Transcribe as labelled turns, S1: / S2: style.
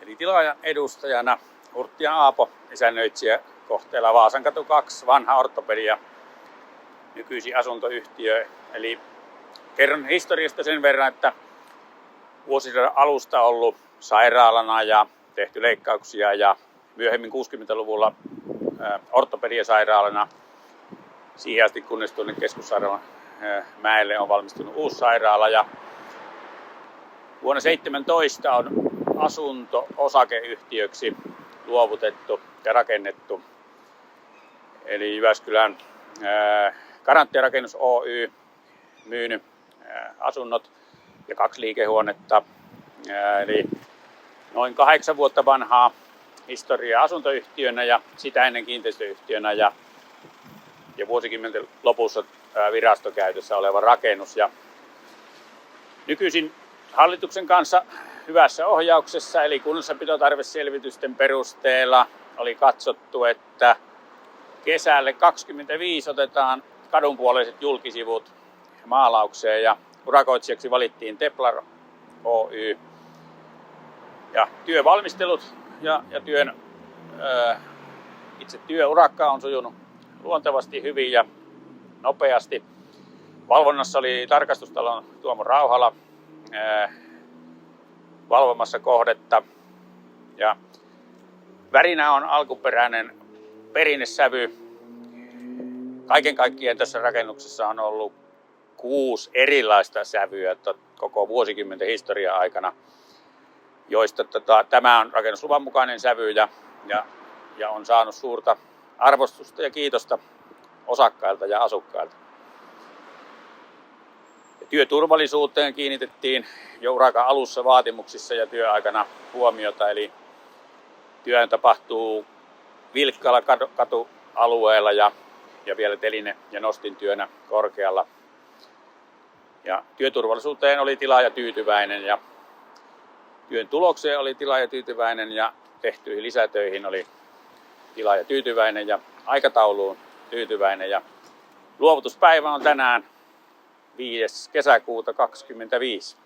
S1: Eli tilaajan edustajana Hurttian Aapo, isännöitsijä kohteella Vaasankatu 2, vanha ortopedia, nykyisin asuntoyhtiö. Eli kerron historiasta sen verran, että vuosisadan alusta ollut sairaalana ja tehty leikkauksia ja myöhemmin 60-luvulla ortopediasairaalana siihen asti, kunnes tuonne keskussairaalan mäelle on valmistunut uusi sairaala. Ja vuonna 2017 on asunto-osakeyhtiöksi luovutettu ja rakennettu. Eli Jyväskylän Garantia Rakennus Oy myynyt asunnot ja 2 liikehuonetta. Eli noin 8 vuotta vanhaa historiaa asuntoyhtiönä ja sitä ennen kiinteistöyhtiönä ja vuosikymmenten lopussa virastokäytössä oleva rakennus. Ja nykyisin hallituksen kanssa hyvässä ohjauksessa eli kunnossapitotarveselvitysten perusteella oli katsottu, että kesälle 2025 otetaan kadunpuoleiset julkisivut maalaukseen ja urakoitsijaksi valittiin Teplar Oy. Ja työvalmistelut ja itse työurakka on sujunut luontevasti hyvin ja nopeasti. Valvonnassa oli tarkastustalon Tuomo Rauhala valvomassa kohdetta. Ja värinä on alkuperäinen perinnesävy. Kaiken kaikkiaan tässä rakennuksessa on ollut 6 erilaista sävyä koko vuosikymmenten historian aikana, joista tämä on rakennusluvan mukainen sävy ja on saanut suurta arvostusta ja kiitosta osakkailta ja asukkailta. Ja työturvallisuuteen kiinnitettiin jo urakan alussa vaatimuksissa ja työaikana huomiota, eli työ tapahtuu vilkkaalla katualueella ja vielä teline- ja nostintyönä korkealla. Ja työturvallisuuteen oli tilaaja tyytyväinen ja työn tulokseen oli tilaaja tyytyväinen ja tehtyihin lisätöihin oli tilaaja tyytyväinen ja aikatauluun tyytyväinen. Ja luovutuspäivä on tänään 5. kesäkuuta 2025.